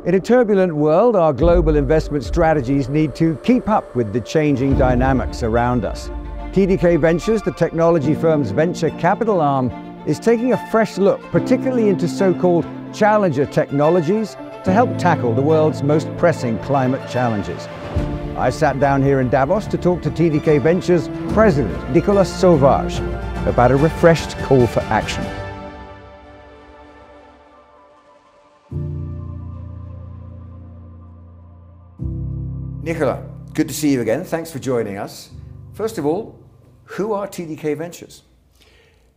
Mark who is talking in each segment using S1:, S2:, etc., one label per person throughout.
S1: In a turbulent world, our global investment strategies need to keep up with the changing dynamics around us. TDK Ventures, the technology firm's venture capital arm, is taking a fresh look, particularly into so-called challenger technologies, to help tackle the world's most pressing climate challenges. I sat down here in Davos to talk to TDK Ventures President Nicolas Sauvage about a refreshed call for action. Nicolas, good to see you again. Thanks for joining us. First of all, who are TDK Ventures?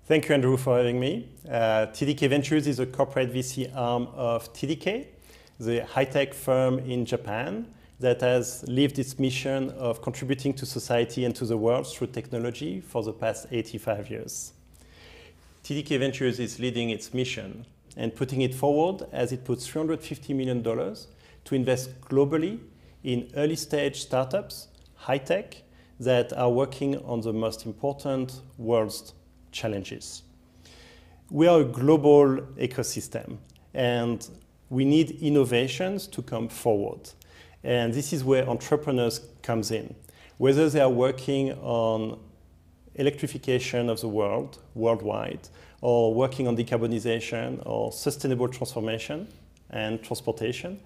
S2: Thank you, Andrew, for having me. TDK Ventures is a corporate VC arm of TDK, the high-tech firm in Japan that has lived its mission of contributing to society and to the world through technology for the past 85 years. TDK Ventures is leading its mission and putting it forward as it puts $350 million to invest globally in early-stage startups, high-tech, that are working on the most important world's challenges. We are a global ecosystem, and we need innovations to come forward. And this is where entrepreneurs comes in. Whether they are working on electrification of the world, worldwide, or working on decarbonization or sustainable transformation and transportation,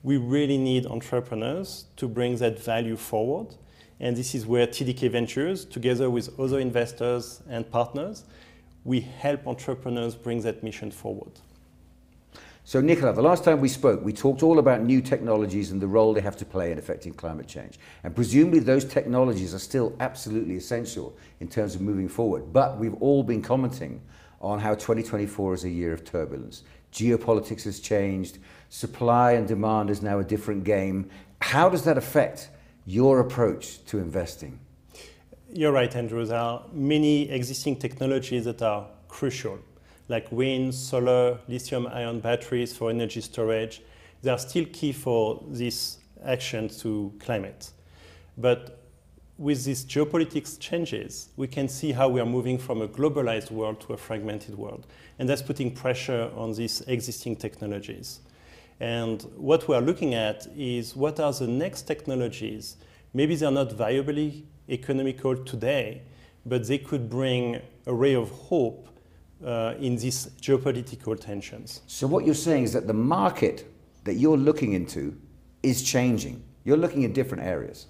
S2: we really need entrepreneurs to bring that value forward. And this is where TDK Ventures, together with other investors and partners, we help entrepreneurs bring that mission forward.
S1: So Nicolas, the last time we spoke, we talked all about new technologies and the role they have to play in affecting climate change. And presumably those technologies are still absolutely essential in terms of moving forward. But we've all been commenting on how 2024 is a year of turbulence. Geopolitics has changed, supply and demand is now a different game. How does that affect your approach to investing?
S2: You're right, Andrew. There are many existing technologies that are crucial, like wind, solar, lithium-ion batteries for energy storage. They are still key for this action to climate. But with these geopolitics changes, we can see how we are moving from a globalized world to a fragmented world. And that's putting pressure on these existing technologies. And what we are looking at is what are the next technologies. Maybe they're not viably economical today, but they could bring a ray of hope in these geopolitical tensions.
S1: So what you're saying is that the market that you're looking into is changing. You're looking in different areas.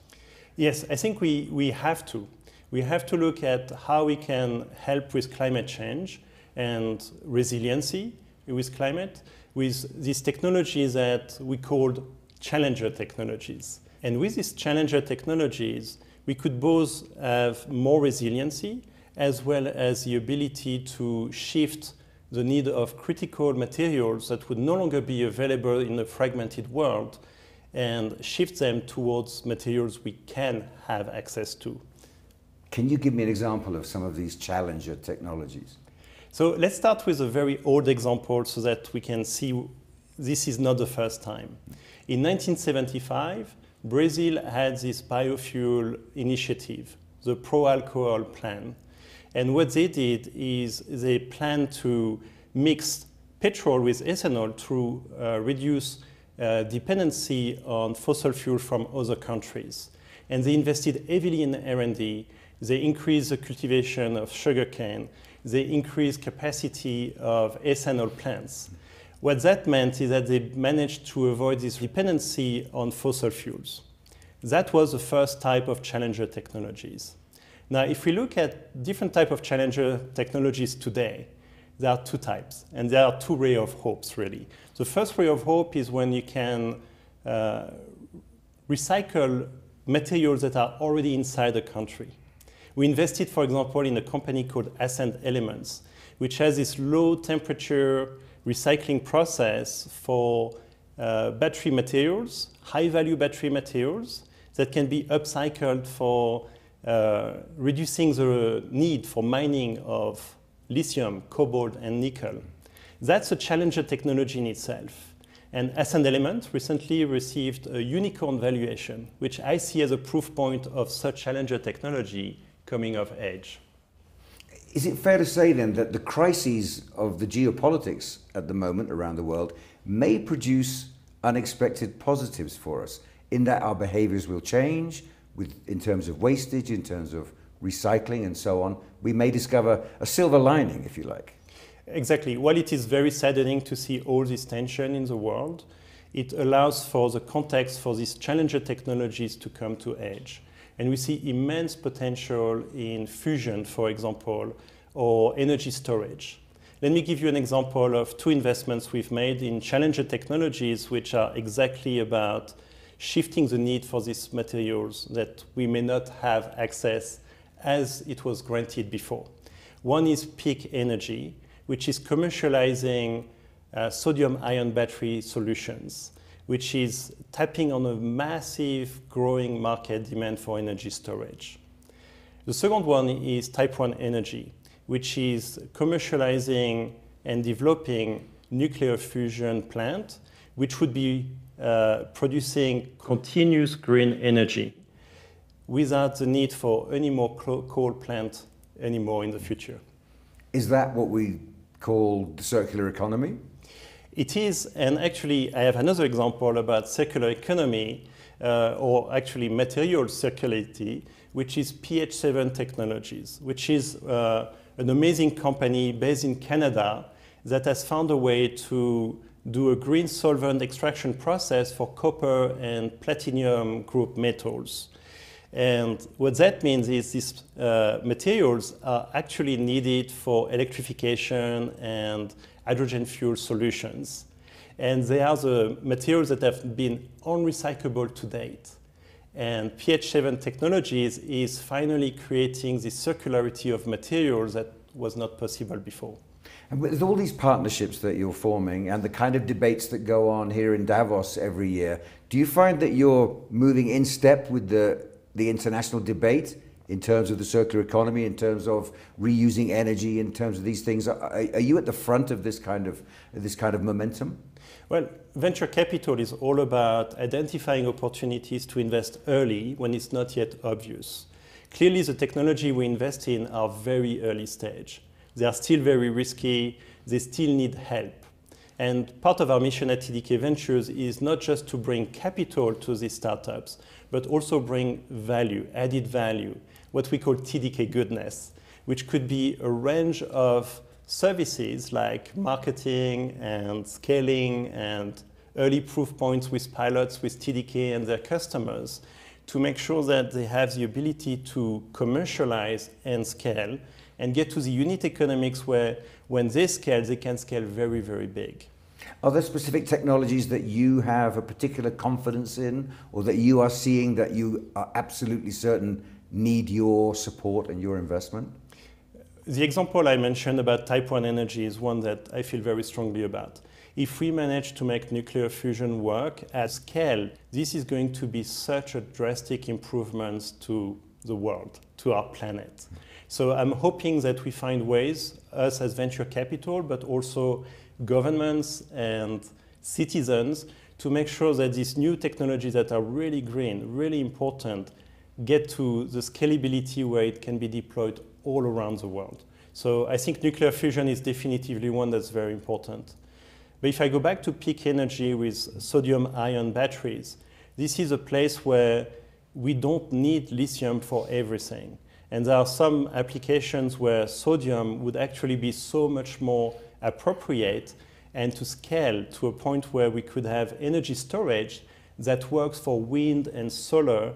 S2: Yes, I think we have to. We have to look at how we can help with climate change and resiliency with climate, with these technologies that we called challenger technologies. And with these challenger technologies, we could both have more resiliency as well as the ability to shift the need of critical materials that would no longer be available in a fragmented world and shift them towards materials we can have access to.
S1: Can you give me an example of some of these challenger technologies?
S2: So let's start with a very old example so that we can see this is not the first time. In 1975, Brazil had this biofuel initiative, the pro-alcohol plan. And what they did is they planned to mix petrol with ethanol to reduce dependency on fossil fuel from other countries. And they invested heavily in R&D. They increased the cultivation of sugarcane. They increased capacity of ethanol plants. What that meant is that they managed to avoid this dependency on fossil fuels. That was the first type of challenger technologies. Now, if we look at different types of challenger technologies today, there are two types, and there are two rays of hopes, really. The first ray of hope is when you can recycle materials that are already inside a country. We invested, for example, in a company called Ascent Elements, which has this low-temperature recycling process for battery materials, high-value battery materials, that can be upcycled for reducing the need for mining of lithium, cobalt, and nickel. That's a challenger technology in itself. And Ascent Elements recently received a unicorn valuation, which I see as a proof point of such challenger technology coming of age.
S1: Is it fair to say then that the crises of the geopolitics at the moment around the world may produce unexpected positives for us, in that our behaviors will change in terms of wastage, in terms of recycling and so on. We may discover a silver lining, if you like.
S2: Exactly. While it is very saddening to see all this tension in the world, it allows for the context for these challenger technologies to come to edge. And we see immense potential in fusion, for example, or energy storage. Let me give you an example of two investments we've made in challenger technologies, which are exactly about shifting the need for these materials that we may not have access as it was granted before. One is peak energy, which is commercializing sodium-ion battery solutions, which is tapping on a massive growing market demand for energy storage. The second one is type 1 energy, which is commercializing and developing nuclear fusion plant, which would be producing continuous green energy without the need for any more coal plant anymore in the future.
S1: Is that what we call the circular economy?
S2: It is, and actually I have another example about circular economy, or actually material circularity, which is pH7 Technologies, which is an amazing company based in Canada that has found a way to do a green solvent extraction process for copper and platinum group metals. And what that means is these materials are actually needed for electrification and hydrogen fuel solutions. And they are the materials that have been unrecyclable to date. And pH7 Technologies is finally creating this circularity of materials that was not possible before.
S1: And with all these partnerships that you're forming and the kind of debates that go on here in Davos every year, do you find that you're moving in step with the international debate in terms of the circular economy, in terms of reusing energy, in terms of these things? Are you at the front of this kind of momentum?
S2: Well, venture capital is all about identifying opportunities to invest early when it's not yet obvious. Clearly, the technology we invest in are very early stage. They are still very risky. They still need help. And part of our mission at TDK Ventures is not just to bring capital to these startups, but also bring value, added value, what we call TDK goodness, which could be a range of services like marketing and scaling and early proof points with pilots with TDK and their customers to make sure that they have the ability to commercialize and scale and get to the unit economics where when they scale, they can scale very, very big.
S1: Are there specific technologies that you have a particular confidence in, or that you are seeing that you are absolutely certain need your support and your investment?
S2: The example I mentioned about type 1 energy is one that I feel very strongly about. If we manage to make nuclear fusion work at scale, this is going to be such a drastic improvement to the world, to our planet. So I'm hoping that we find ways, us as venture capital, but also governments and citizens, to make sure that these new technologies that are really green, really important, get to the scalability where it can be deployed all around the world. So I think nuclear fusion is definitively one that's very important. But if I go back to peak energy with sodium-ion batteries, this is a place where we don't need lithium for everything. And there are some applications where sodium would actually be so much more appropriate and to scale to a point where we could have energy storage that works for wind and solar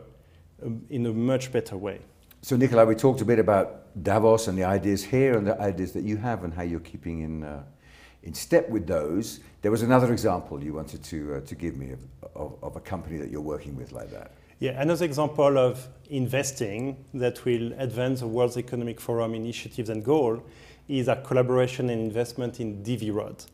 S2: in a much better way.
S1: So Nicolas, we talked a bit about Davos and the ideas here and the ideas that you have and how you're keeping in step with those. There was another example you wanted to give me of a company that you're working with like that.
S2: Yeah, another example of investing that will advance the World Economic Forum initiatives and goal is our collaboration and investment in DVROD.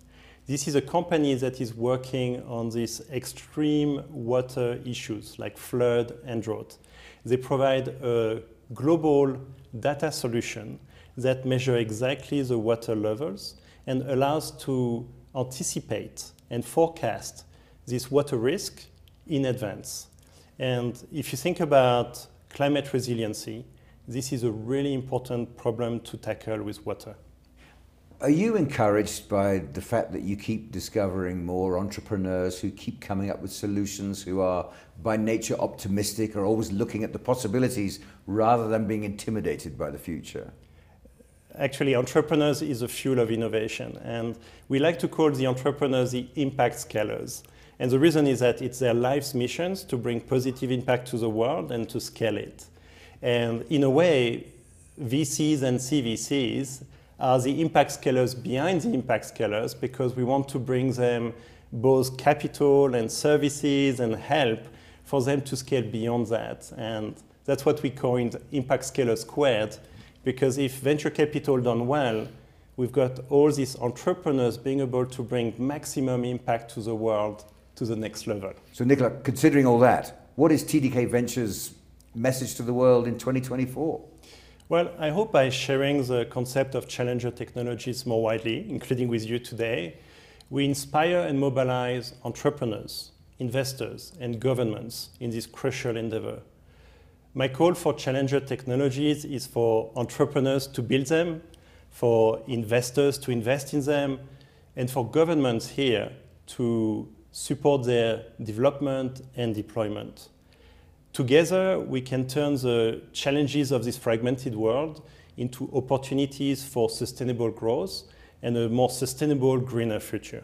S2: This is a company that is working on these extreme water issues like flood and drought. They provide a global data solution that measures exactly the water levels and allows to anticipate and forecast this water risk in advance. And if you think about climate resiliency, this is a really important problem to tackle with water.
S1: Are you encouraged by the fact that you keep discovering more entrepreneurs who keep coming up with solutions, who are by nature optimistic, are always looking at the possibilities rather than being intimidated by the future?
S2: Actually, entrepreneurs is the fuel of innovation, and we like to call the entrepreneurs the impact scalers. And the reason is that it's their life's missions to bring positive impact to the world and to scale it. And in a way, VCs and CVCs are the impact scalers behind the impact scalers, because we want to bring them both capital and services and help for them to scale beyond that. And that's what we coined impact scaler squared, because if venture capital done well, we've got all these entrepreneurs being able to bring maximum impact to the world to the next level.
S1: So Nicolas, considering all that, what is TDK Ventures' message to the world in 2024?
S2: Well, I hope by sharing the concept of challenger technologies more widely, including with you today, we inspire and mobilize entrepreneurs, investors, and governments in this crucial endeavor. My call for challenger technologies is for entrepreneurs to build them, for investors to invest in them, and for governments here to support their development and deployment. Together, we can turn the challenges of this fragmented world into opportunities for sustainable growth and a more sustainable, greener future.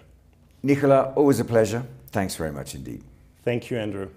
S1: Nicolas, always a pleasure. Thanks very much indeed.
S2: Thank you, Andrew.